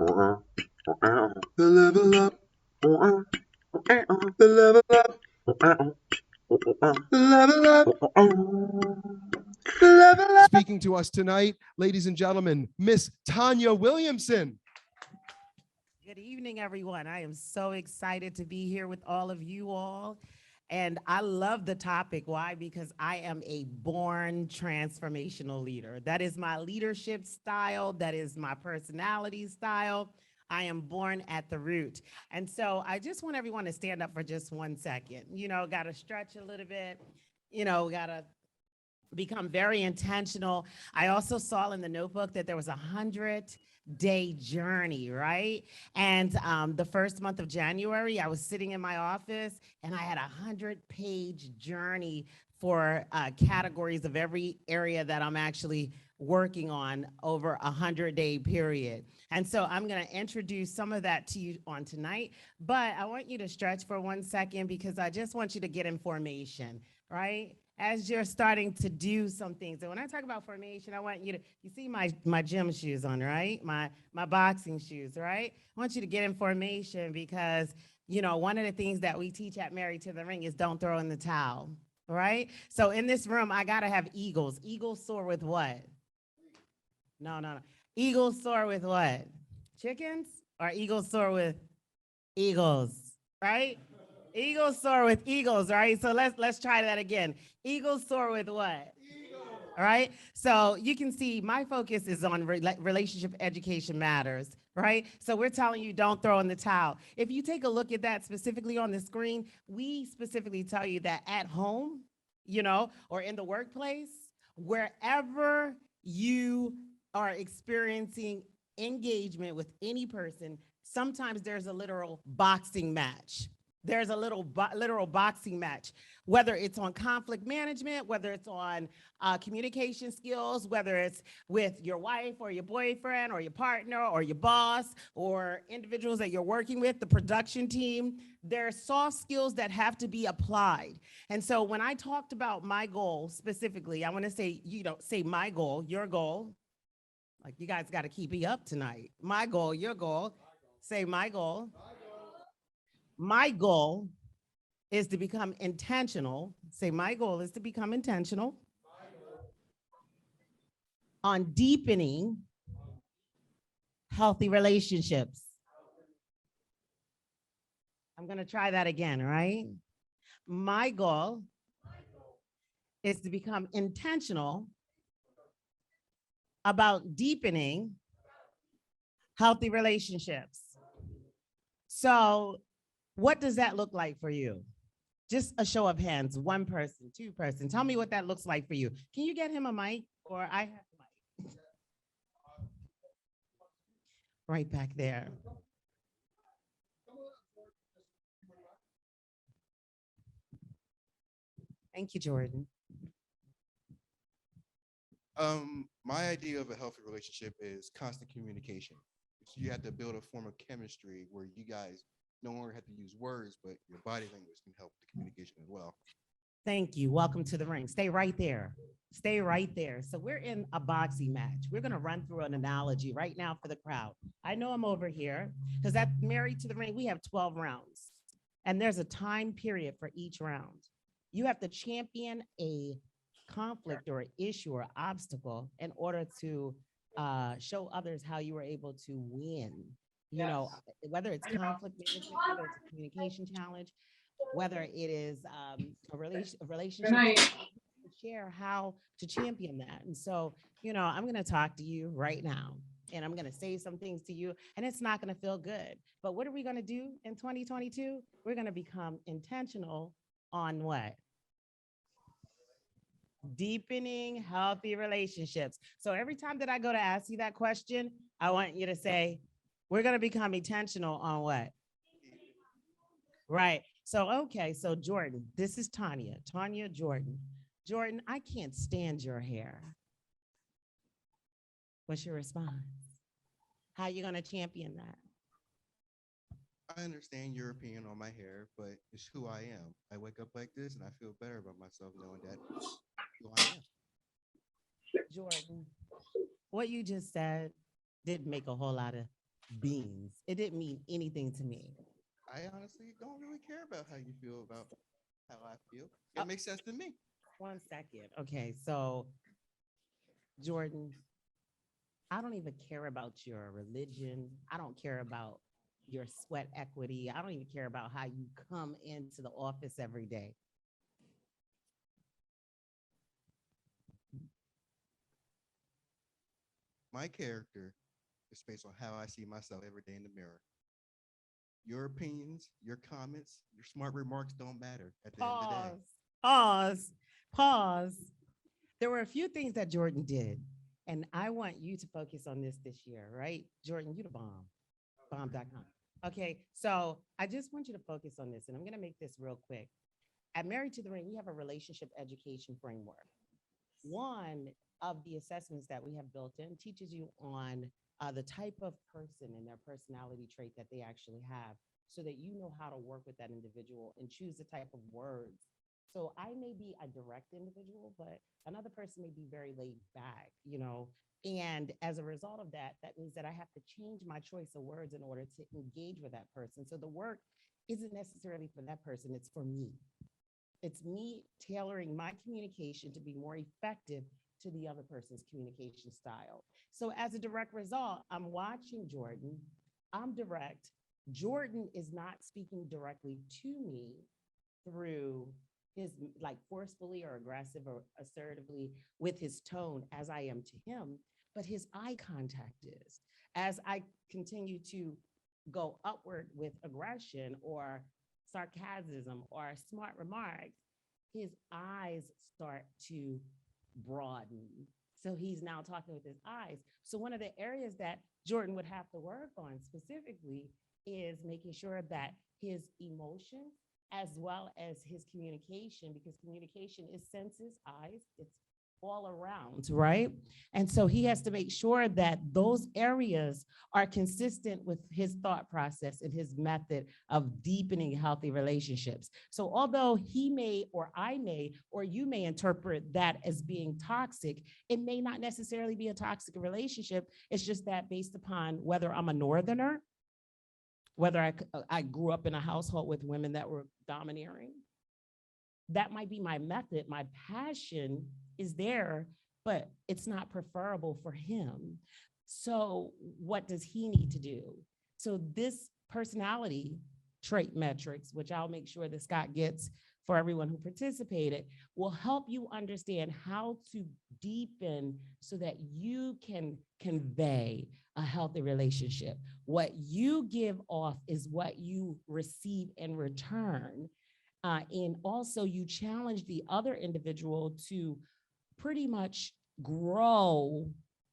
The level up. The level up. The level up. The level up. Speaking to us tonight, ladies and gentlemen, Miss Tanya Williamson. Good evening, everyone. I am so excited to be here with all of you all. And I love the topic. Why? Because I am a born transformational leader. That is my leadership style. That is my personality style. I am born at the root. And so I just want everyone to stand up for just 1 second. You know, got to stretch a little bit, got to become very intentional. I also saw in the notebook that there was 100-day journey, right? And the first month of January, I was sitting in my office and I had a 100-page journey for categories of every area that I'm actually working on over a 100-day period. And so I'm going to introduce some of that to you on tonight, but I want you to stretch for 1 second because I just want you to get information, right? As you're starting to do some things. And when I talk about formation, I want you to, you see my gym shoes on, right? My boxing shoes, right? I want you to get in formation because, one of the things that we teach at Married to the Ring is don't throw in the towel, right? So in this room, I got to have eagles. Eagles soar with what? No. Eagles soar with what? Chickens? Or eagles soar with eagles, right? Eagles soar with eagles, right? So let's try that again. Eagles soar with what? Eagles. All right. So you can see my focus is on relationship education matters, right? So we're telling you don't throw in the towel. If you take a look at that specifically on the screen, we specifically tell you that at home, or in the workplace, wherever you are experiencing engagement with any person, sometimes there's a literal boxing match. There's a literal boxing match, whether it's on conflict management, whether it's on communication skills, whether it's with your wife or your boyfriend or your partner or your boss or individuals that you're working with, the production team. There are soft skills that have to be applied. And so when I talked about my goal specifically, I want to say, say my goal, your goal. Like you guys got to keep me up tonight. My goal, your goal. Say my goal. My goal is to become intentional. Say, my goal is to become intentional on deepening healthy relationships. I'm going to try that again, right? My goal is to become intentional about deepening healthy relationships. So, what does that look like for you? Just a show of hands, one person, two person. Tell me what that looks like for you. Can you get him a mic or I have a mic? Right back there. Thank you, Jordan. My idea of a healthy relationship is constant communication. So you have to build a form of chemistry where you guys no longer have to use words, but your body language can help the communication as well. Thank you. Welcome to the ring. Stay right there. Stay right there. So we're in a boxing match. We're going to run through an analogy right now for the crowd. I know I'm over here because at Married to the Ring, we have 12 rounds and there's a time period for each round. You have to champion a conflict or issue or obstacle in order to show others how you were able to win. Whether it's conflict management, whether it's a communication challenge, whether it is a relationship, share how to champion that. And so, I'm going to talk to you right now and I'm going to say some things to you and it's not going to feel good. But what are we going to do in 2022? We're going to become intentional on what? Deepening healthy relationships. So every time that I go to ask you that question, I want you to say, we're going to become intentional on what? Right. So, okay. So Jordan, this is Tanya, Jordan. Jordan, I can't stand your hair. What's your response? How are you going to champion that? I understand your opinion on my hair, but it's who I am. I wake up like this and I feel better about myself knowing that who I am. Jordan, what you just said didn't make a whole lot of beans. It didn't mean anything to me. I honestly don't really care about how you feel about how I feel. Uh, It makes sense to me. 1 second. Okay, so Jordan, I don't even care about your religion. I don't care about your sweat equity. I don't even care about how you come into the office every day. My character is based on how I see myself every day in the mirror. Your opinions, your comments, your smart remarks don't matter at the end of the day. Pause, pause, pause. There were a few things that Jordan did, and I want you to focus on this year, right? Jordan, you the bomb, bomb.com. Okay, so I just want you to focus on this, and I'm going to make this real quick. At Married to the Ring, we have a relationship education framework. One of the assessments that we have built in teaches you on the type of person and their personality trait that they actually have so that you know how to work with that individual and choose the type of words. So I may be a direct individual, but another person may be very laid back, you know. And as a result of that, that means that I have to change my choice of words in order to engage with that person. So the work isn't necessarily for that person, it's for me. It's me tailoring my communication to be more effective to the other person's communication style. So as a direct result, I'm watching Jordan. I'm direct. Jordan is not speaking directly to me through his like forcefully or aggressive or assertively with his tone as I am to him, but his eye contact is. As I continue to go upward with aggression or sarcasm or smart remarks, his eyes start to broaden. So he's now talking with his eyes. So one of the areas that Jordan would have to work on specifically is making sure that his emotions as well as his communication, because communication is senses, eyes, it's all around, right? And so he has to make sure that those areas are consistent with his thought process and his method of deepening healthy relationships. So although he may, or I may, or you may interpret that as being toxic, it may not necessarily be a toxic relationship. It's just that based upon whether I'm a northerner, whether I grew up in a household with women that were domineering, that might be my method. My passion is there, but it's not preferable for him. So what does he need to do? So this personality trait metrics, which I'll make sure that Scott gets for everyone who participated, will help you understand how to deepen so that you can convey a healthy relationship. What you give off is what you receive in return. And also you challenge the other individual to pretty much grow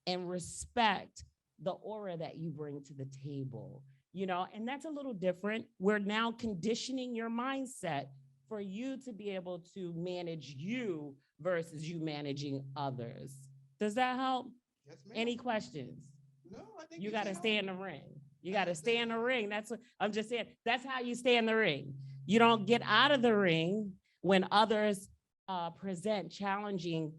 and respect the aura that you bring to the table, you know, and that's a little different. We're now conditioning your mindset for you to be able to manage you versus you managing others. Does that help? Yes, ma'am. Any questions? No, I think You you got to said stay all. in the ring. You got to stay in the ring. That's what I'm just saying. That's how you stay in the ring. You don't get out of the ring when others present challenging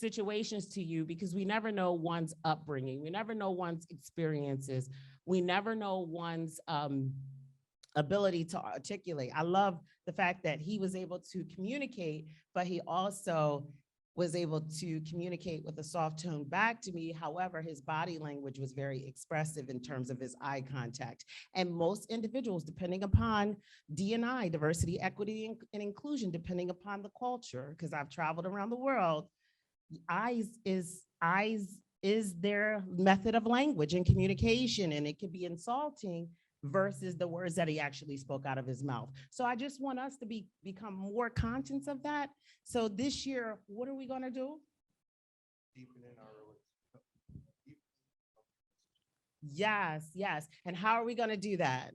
situations to you, because we never know one's upbringing. We never know one's experiences. We never know one's ability to articulate. I love the fact that he was able to communicate, but he also was able to communicate with a soft tone back to me. However, his body language was very expressive in terms of his eye contact. And most individuals, depending upon D&I, diversity, equity, and inclusion, depending upon the culture, because I've traveled around the world, eyes is their method of language and communication, and it could be insulting versus the words that he actually spoke out of his mouth. So I just want us to become more conscious of that. So this year, what are we going to do? Deepening our relationship. Yes, yes. And how are we going to do that?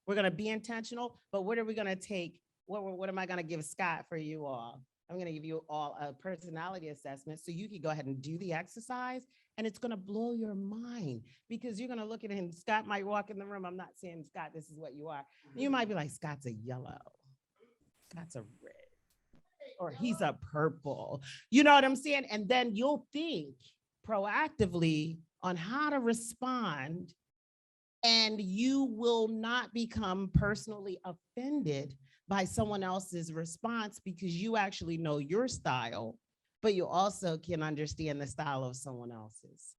We're going to be intentional, but what are we going to take? What am I going to give Scott for you all? I'm going to give you all a personality assessment so you can go ahead and do the exercise, and it's going to blow your mind, because you're going to look at him. Scott might walk in the room. I'm not saying, Scott, this is what you are. You might be like, Scott's a yellow. Scott's a red. Or he's a purple. You know what I'm saying? And then you'll think proactively, on how to respond, and you will not become personally offended by someone else's response because you actually know your style, but you also can understand the style of someone else's.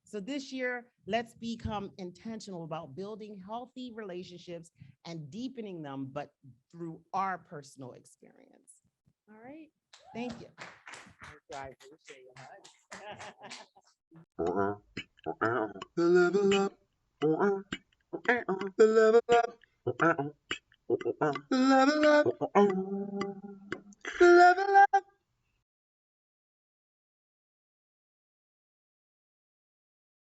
So this year, let's become intentional about building healthy relationships and deepening them, but through our personal experience. All right. Thank you. I appreciate The level up. The level up. The level up.